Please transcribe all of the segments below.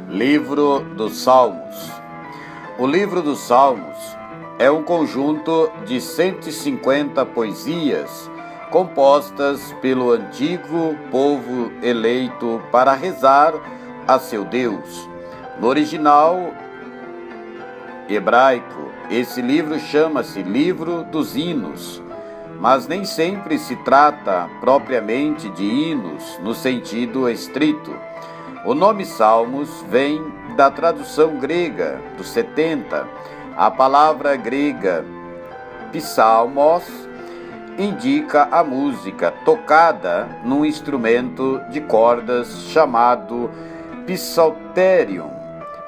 Livro dos Salmos. O Livro dos Salmos é um conjunto de 150 poesias compostas pelo antigo povo eleito para rezar a seu Deus. No original hebraico, esse livro chama-se Livro dos Hinos, mas nem sempre se trata propriamente de hinos no sentido estrito. O nome Salmos vem da tradução grega dos 70. A palavra grega psalmos indica a música tocada num instrumento de cordas chamado psalterion,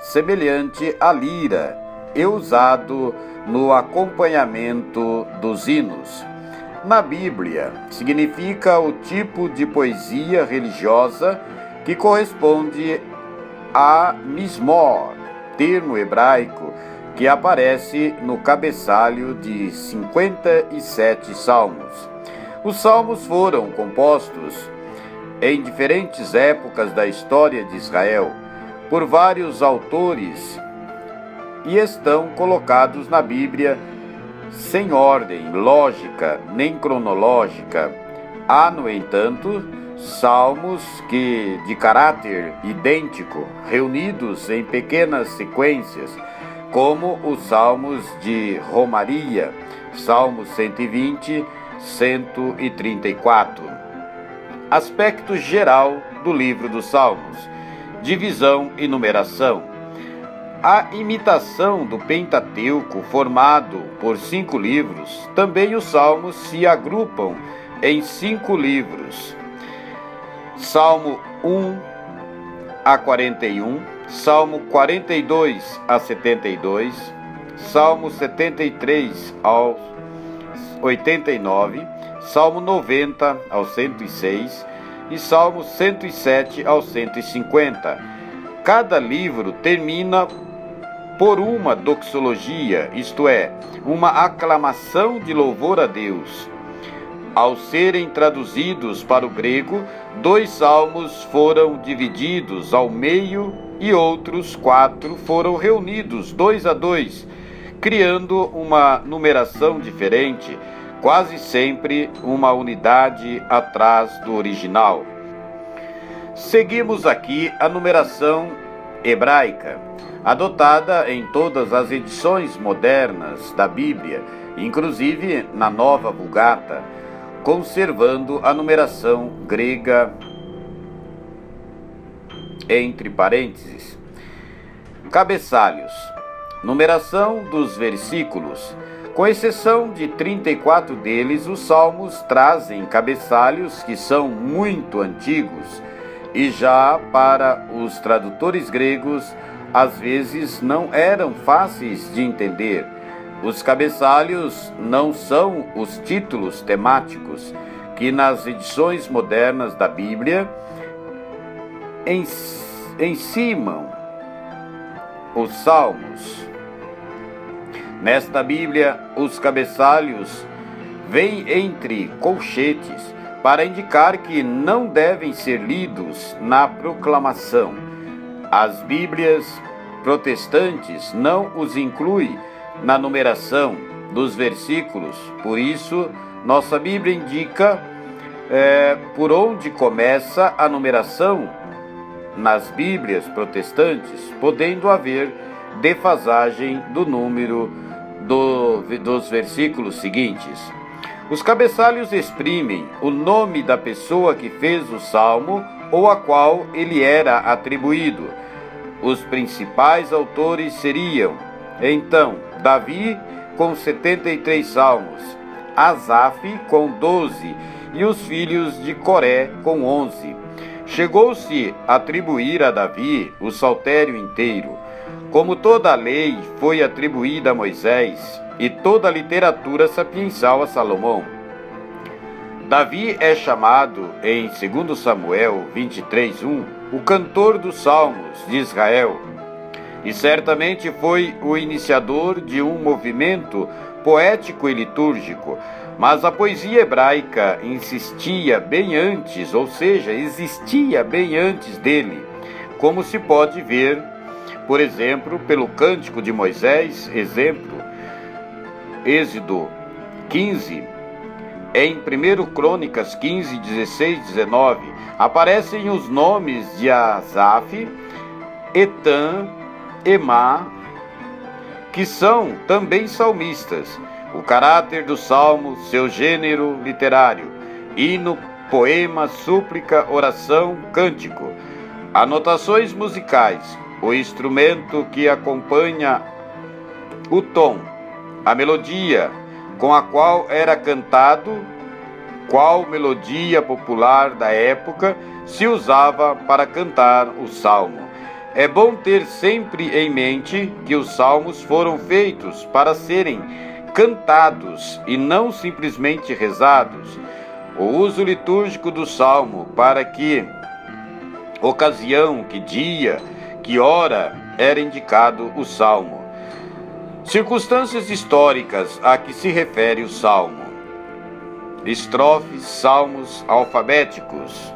semelhante à lira, e usado no acompanhamento dos hinos. Na Bíblia, significa o tipo de poesia religiosa que corresponde a Mismor, termo hebraico que aparece no cabeçalho de 57 salmos. Os salmos foram compostos em diferentes épocas da história de Israel por vários autores e estão colocados na Bíblia sem ordem lógica nem cronológica. Há, no entanto, salmos que, de caráter idêntico, reunidos em pequenas sequências, como os salmos de romaria, Salmos 120, 134. Aspecto geral do livro dos Salmos: divisão e numeração. A imitação do Pentateuco, formado por 5 livros, também os salmos se agrupam em 5 livros. Salmo 1 a 41, Salmo 42 a 72, Salmo 73 ao 89, Salmo 90 ao 106 e Salmo 107 ao 150. Cada livro termina por uma doxologia, isto é, uma aclamação de louvor a Deus. Ao serem traduzidos para o grego, 2 salmos foram divididos ao meio e outros 4 foram reunidos 2 a 2, criando uma numeração diferente, quase sempre uma unidade atrás do original. Seguimos aqui a numeração hebraica, adotada em todas as edições modernas da Bíblia, inclusive na Nova Vulgata, conservando a numeração grega entre parênteses. Cabeçalhos. Numeração dos versículos. Com exceção de 34 deles, os salmos trazem cabeçalhos que são muito antigos e já para os tradutores gregos às vezes não eram fáceis de entender. Os cabeçalhos não são os títulos temáticos que nas edições modernas da Bíblia encimam os salmos. Nesta Bíblia, os cabeçalhos vêm entre colchetes para indicar que não devem ser lidos na proclamação. As Bíblias protestantes não os incluem na numeração dos versículos, por isso nossa Bíblia indica por onde começa a numeração nas Bíblias protestantes, podendo haver defasagem do número dos versículos seguintes. Os cabeçalhos exprimem o nome da pessoa que fez o salmo ou a qual ele era atribuído. Os principais autores seriam, então, Davi com 73 salmos, Asaf com 12 e os filhos de Coré com 11. Chegou-se a atribuir a Davi o saltério inteiro, como toda a lei foi atribuída a Moisés e toda a literatura sapiensal a Salomão. Davi é chamado em 2 Samuel 23:1 o cantor dos salmos de Israel, e certamente foi o iniciador de um movimento poético e litúrgico, mas a poesia hebraica insistia bem antes, ou seja, existia bem antes dele, como se pode ver, por exemplo, pelo Cântico de Moisés, Êxodo 15, em 1 Crônicas 15, 16, 19, aparecem os nomes de Asaf, Etã, Emá, que são também salmistas. O caráter do salmo, seu gênero literário: hino, poema, súplica, oração, cântico. Anotações musicais: o instrumento que acompanha o tom, a melodia com a qual era cantado, qual melodia popular da época se usava para cantar o salmo. É bom ter sempre em mente que os salmos foram feitos para serem cantados e não simplesmente rezados. O uso litúrgico do salmo, para que ocasião, que dia, que hora era indicado o salmo. Circunstâncias históricas a que se refere o salmo. Estrofes, salmos alfabéticos.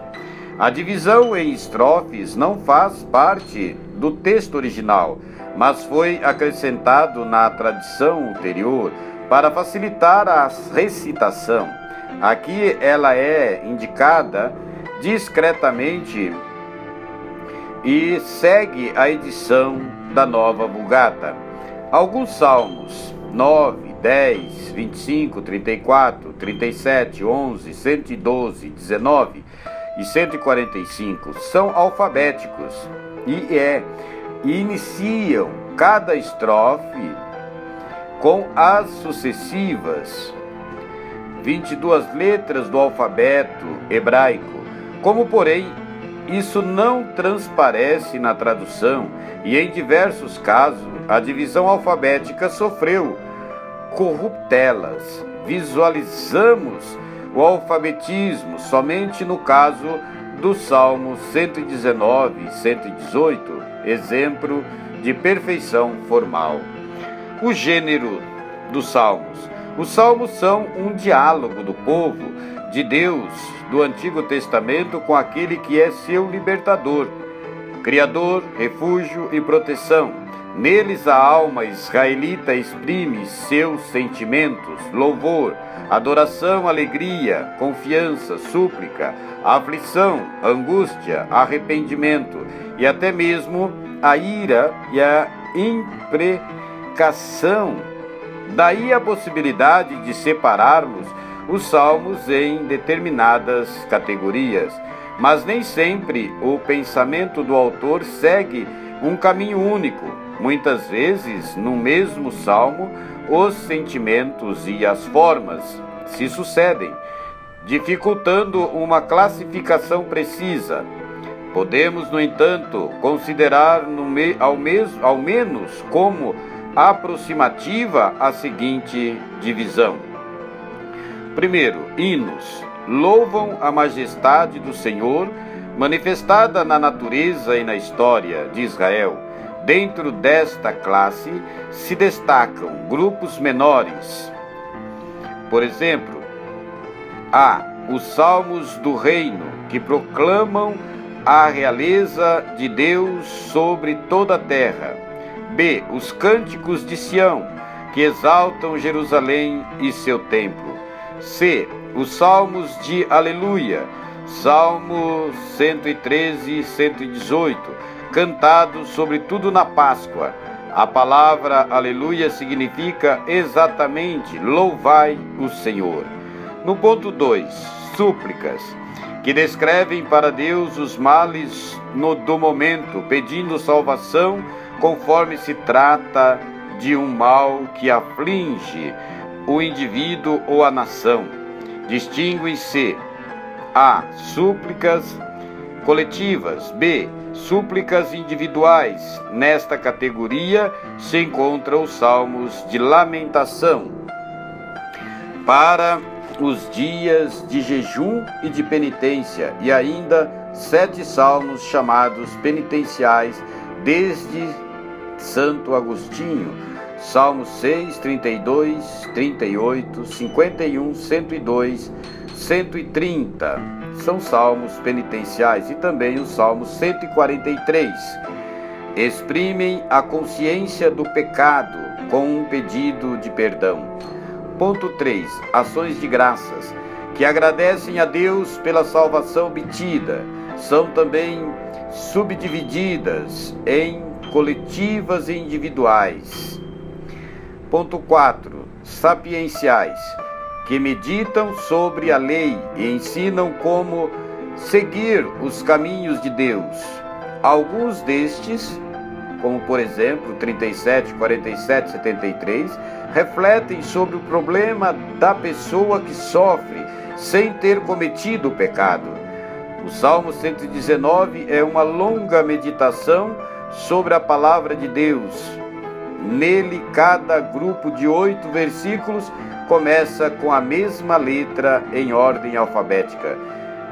A divisão em estrofes não faz parte do texto original, mas foi acrescentado na tradição ulterior para facilitar a recitação. Aqui ela é indicada discretamente e segue a edição da Nova Vulgata. Alguns salmos, 9, 10, 25, 34, 37, 11, 112, 19 e 145 são alfabéticos e iniciam cada estrofe com as sucessivas 22 letras do alfabeto hebraico. Como, porém, isso não transparece na tradução e, em diversos casos, a divisão alfabética sofreu corruptelas. Visualizamos o alfabetismo somente no caso do Salmo 119 e 118, exemplo de perfeição formal. O gênero dos salmos. Os salmos são um diálogo do povo de Deus do Antigo Testamento com aquele que é seu libertador, criador, refúgio e proteção. Neles a alma israelita exprime seus sentimentos, louvor, adoração, alegria, confiança, súplica, aflição, angústia, arrependimento e até mesmo a ira e a imprecação. Daí a possibilidade de separarmos os salmos em determinadas categorias, mas nem sempre o pensamento do autor segue um caminho único. Muitas vezes, no mesmo salmo, os sentimentos e as formas se sucedem, dificultando uma classificação precisa. Podemos, no entanto, considerar ao menos como aproximativa a seguinte divisão. Primeiro, hinos. Louvam a majestade do Senhor, manifestada na natureza e na história de Israel. Dentro desta classe se destacam grupos menores. Por exemplo, A. Os salmos do reino, que proclamam a realeza de Deus sobre toda a terra. B. Os cânticos de Sião, que exaltam Jerusalém e seu templo. C. Os salmos de aleluia, Salmo 113 e 118, cantados sobretudo na Páscoa. A palavra aleluia significa exatamente louvai o Senhor. No ponto 2, súplicas, que descrevem para Deus os males do momento, pedindo salvação conforme se trata de um mal que aflige o indivíduo ou a nação. Distinguem-se: A. Súplicas coletivas. B. Súplicas individuais. Nesta categoria se encontram os salmos de lamentação para os dias de jejum e de penitência, e ainda 7 salmos chamados penitenciais desde Santo Agostinho: Salmo 6, 32, 38, 51, 102, 130. São salmos penitenciais, e também o Salmo 143. Exprimem a consciência do pecado com um pedido de perdão. Ponto 3. Ações de graças, que agradecem a Deus pela salvação obtida. São também subdivididas em coletivas e individuais. Ponto 4. Sapienciais, que meditam sobre a lei e ensinam como seguir os caminhos de Deus. Alguns destes, como por exemplo 37, 47, 73, refletem sobre o problema da pessoa que sofre sem ter cometido o pecado. O Salmo 119 é uma longa meditação sobre a palavra de Deus. Nele, cada grupo de 8 versículos começa com a mesma letra em ordem alfabética.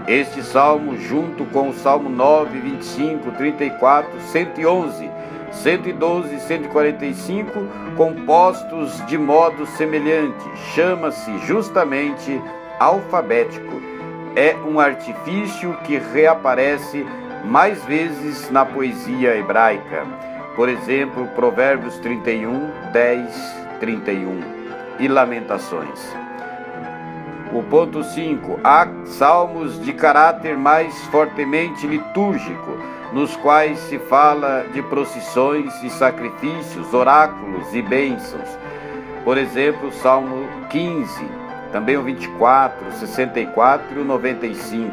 Este salmo, junto com o Salmo 9, 25, 34, 111, 112 e 145, compostos de modo semelhante, chama-se justamente alfabético. É um artifício que reaparece mais vezes na poesia hebraica. Por exemplo, Provérbios 31, 10, 31 e Lamentações. O ponto 5. Há salmos de caráter mais fortemente litúrgico, nos quais se fala de procissões e sacrifícios, oráculos e bênçãos. Por exemplo, o Salmo 15, também o 24, 64 e o 95.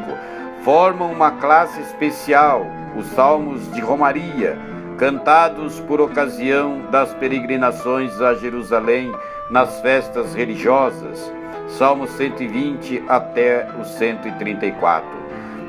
Formam uma classe especial, os salmos de romaria, cantados por ocasião das peregrinações a Jerusalém nas festas religiosas. Salmo 120 até o 134.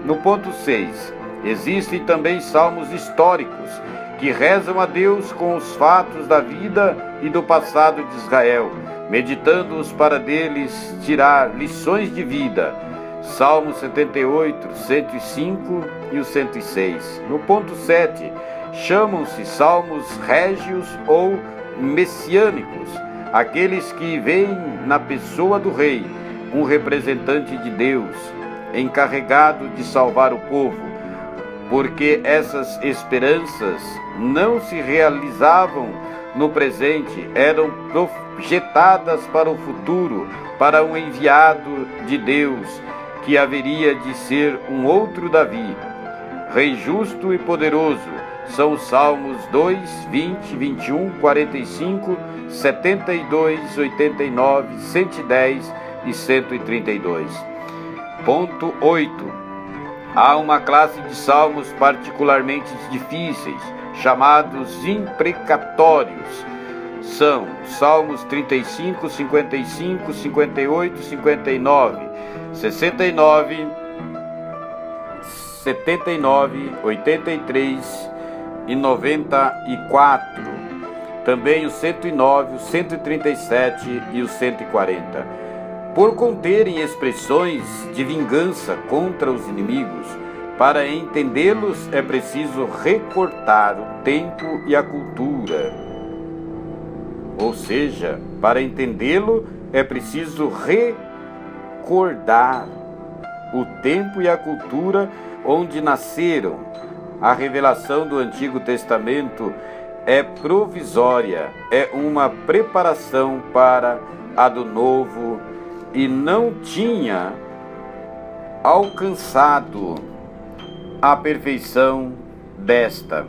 No ponto 6, existem também salmos históricos, que rezam a Deus com os fatos da vida e do passado de Israel, meditando-os para deles tirar lições de vida. Salmo 78, 105 e o 106. No ponto 7, chamam-se salmos régios ou messiânicos, aqueles que veem na pessoa do rei um representante de Deus, encarregado de salvar o povo, porque essas esperanças não se realizavam no presente, eram projetadas para o futuro, para um enviado de Deus, que haveria de ser um outro Davi, rei justo e poderoso. São os Salmos 2, 20, 21, 45, 72, 89, 110 e 132. Ponto 8. Há uma classe de salmos particularmente difíceis, chamados imprecatórios. São Salmos 35, 55, 58, 59, 69, 79, 83 e 94. Também o 109, o 137 e o 140. Por conterem expressões de vingança contra os inimigos, para entendê-los é preciso recortar o tempo e a cultura. Ou seja, para entendê-lo é preciso recordar o tempo e a cultura onde nasceram. A revelação do Antigo Testamento é provisória, é uma preparação para a do Novo, e não tinha alcançado a perfeição desta.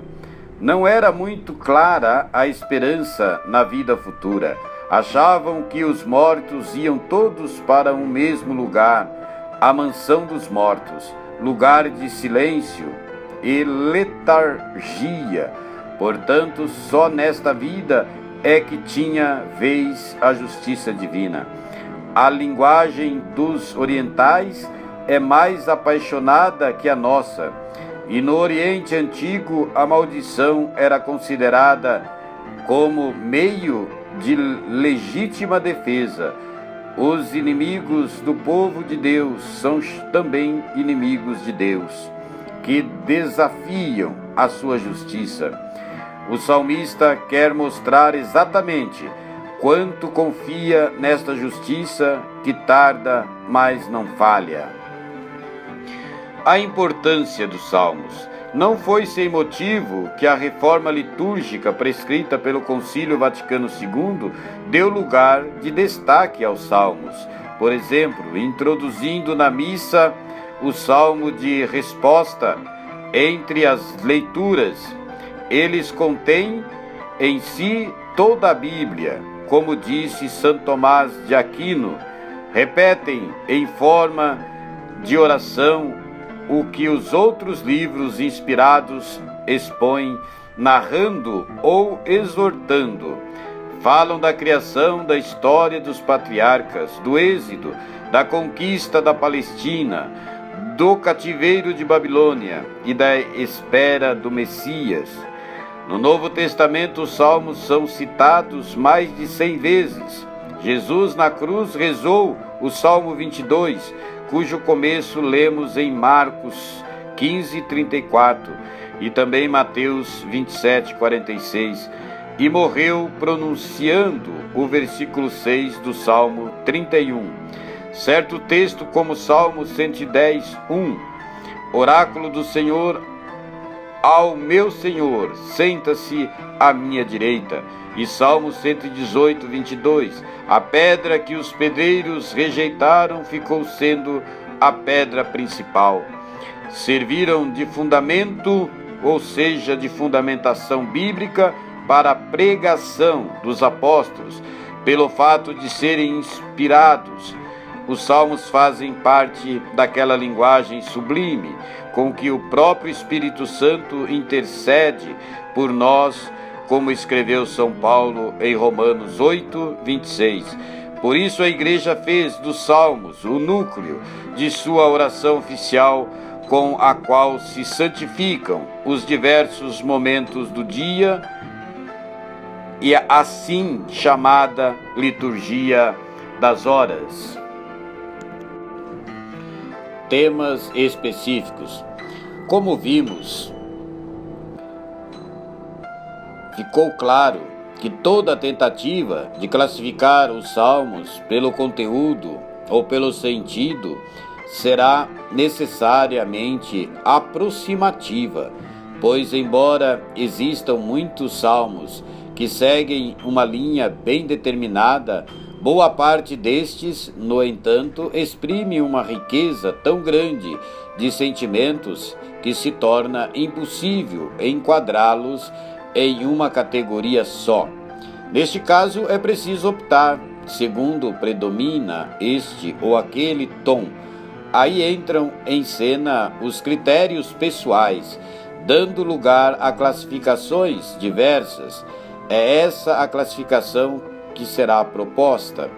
Não era muito clara a esperança na vida futura. Achavam que os mortos iam todos para um mesmo lugar, a mansão dos mortos, lugar de silêncio e letargia. Portanto, só nesta vida é que tinha vez a justiça divina. A linguagem dos orientais é mais apaixonada que a nossa, e no Oriente Antigo a maldição era considerada como meio de legítima defesa. Os inimigos do povo de Deus são também inimigos de Deus, que desafiam a sua justiça. O salmista quer mostrar exatamente quanto confia nesta justiça que tarda, mas não falha. A importância dos salmos. Não foi sem motivo que a reforma litúrgica prescrita pelo Concílio Vaticano II deu lugar de destaque aos salmos. Por exemplo, introduzindo na missa o salmo de resposta entre as leituras. Eles contêm em si toda a Bíblia, como disse Santo Tomás de Aquino, repetem em forma de oração o que os outros livros inspirados expõem, narrando ou exortando. Falam da criação, da história dos patriarcas, do êxodo, da conquista da Palestina, do cativeiro de Babilônia e da espera do Messias. No Novo Testamento, os salmos são citados mais de 100 vezes. Jesus na cruz rezou o Salmo 22, cujo começo lemos em Marcos 15:34 e também Mateus 27:46, e morreu pronunciando o versículo 6 do Salmo 31. Certo texto como Salmo 110:1, oráculo do Senhor ao meu Senhor, senta-se à minha direita. E Salmo 118:22, a pedra que os pedreiros rejeitaram ficou sendo a pedra principal. Serviram de fundamento, ou seja, de fundamentação bíblica para a pregação dos apóstolos, pelo fato de serem inspirados. Os salmos fazem parte daquela linguagem sublime com que o próprio Espírito Santo intercede por nós, como escreveu São Paulo em Romanos 8:26. Por isso a Igreja fez dos salmos o núcleo de sua oração oficial, com a qual se santificam os diversos momentos do dia e a assim chamada liturgia das horas. Temas específicos. Como vimos, ficou claro que toda tentativa de classificar os salmos pelo conteúdo ou pelo sentido será necessariamente aproximativa, pois embora existam muitos salmos que seguem uma linha bem determinada, boa parte destes, no entanto, exprime uma riqueza tão grande de sentimentos que se torna impossível enquadrá-los em uma categoria só. Neste caso, é preciso optar, segundo predomina este ou aquele tom. Aí entram em cena os critérios pessoais, dando lugar a classificações diversas. É essa a classificação que será proposta.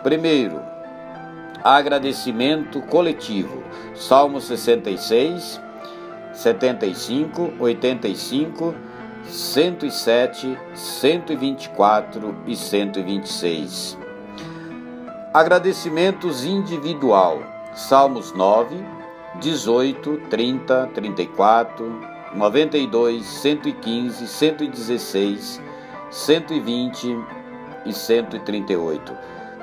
Primeiro, agradecimento coletivo. Salmo 66, 75, 85, 107, 124 e 126. Agradecimentos individual. Salmos 9, 18, 30, 34, 92, 115, 116, 120 e 138.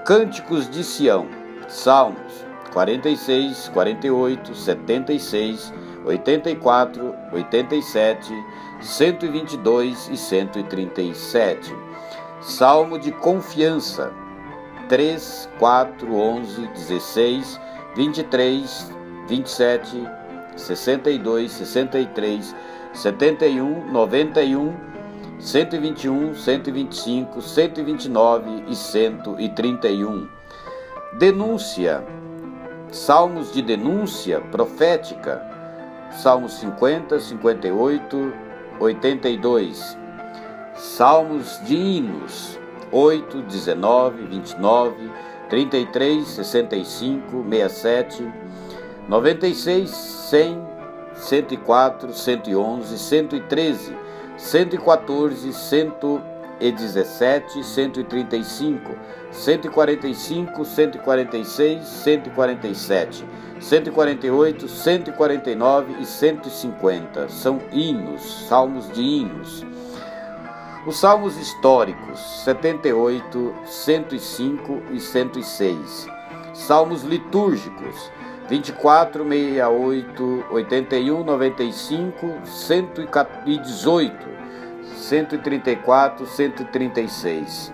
Cânticos de Sião. Salmos 46, 48, 76, 84, 87, 122 e 137. Salmo de confiança. 3, 4, 11, 16, 23, 27, 62, 63, 71, 91, 121, 125, 129 e 131. Denúncia. Salmos de denúncia profética. Salmos 50, 58, 82. Salmos de hinos. 8, 19, 29, 33, 65, 67, 96, 100, 104, 111, 113, 114, 117, 135, 145, 146, 147, 148, 149 e 150. São hinos, salmos de hinos. Os salmos históricos, 78, 105 e 106. Salmos litúrgicos, 24, 68, 81, 95, 118, 134, 136.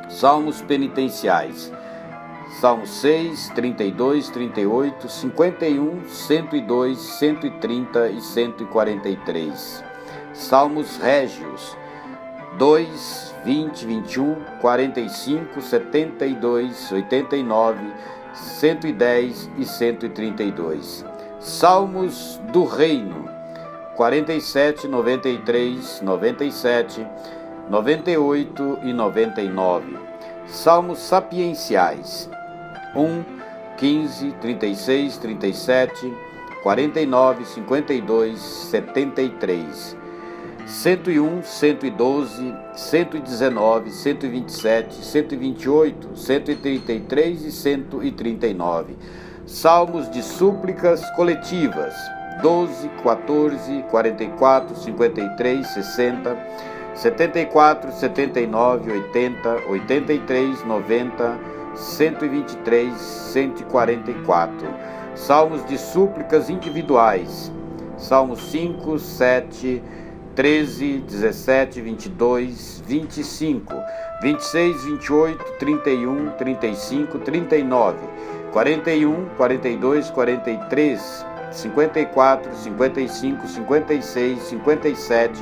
Salmos penitenciais, Salmos 6, 32, 38, 51, 102, 130 e 143. Salmos régios, 2, 20, 21, 45, 72, 89, 110 e 132. Salmos do Reino, 47, 93, 97, 98 e 99. Salmos sapienciais, 1, 15, 36, 37, 49, 52, 73. 101, 112, 119, 127, 128, 133 e 139. Salmos de súplicas coletivas, 12, 14, 44, 53, 60, 74, 79, 80, 83, 90, 123, 144. Salmos de súplicas individuais, Salmos 5, 7, 13, 17, 22, 25, 26, 28, 31, 35, 39, 41, 42, 43, 54, 55, 56, 57,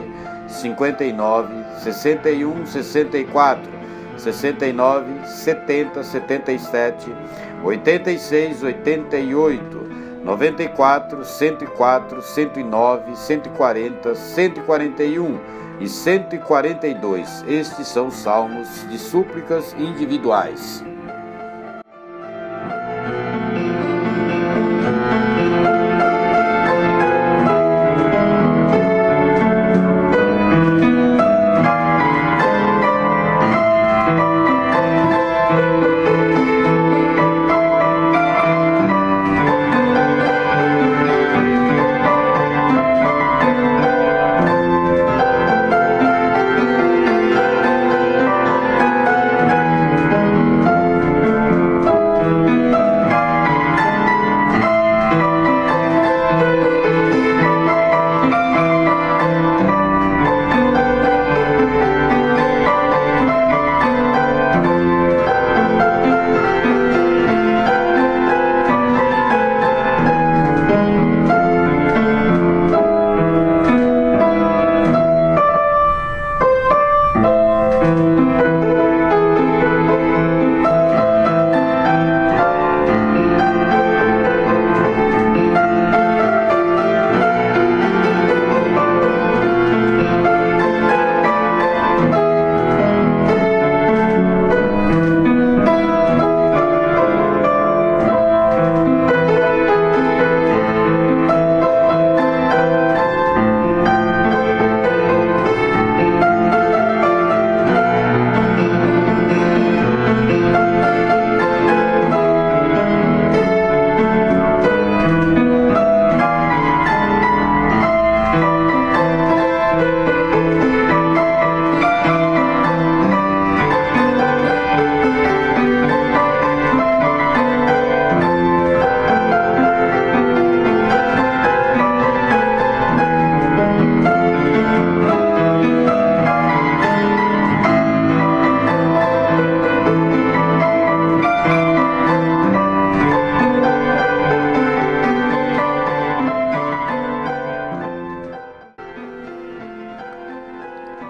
59, 61, 64, 69, 70, 77, 86, 88, 94, 104, 109, 140, 141 e 142. Estes são salmos de súplicas individuais.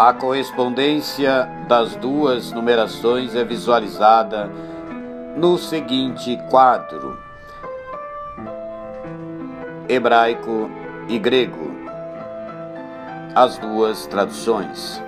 A correspondência das duas numerações é visualizada no seguinte quadro: hebraico e grego, as duas traduções.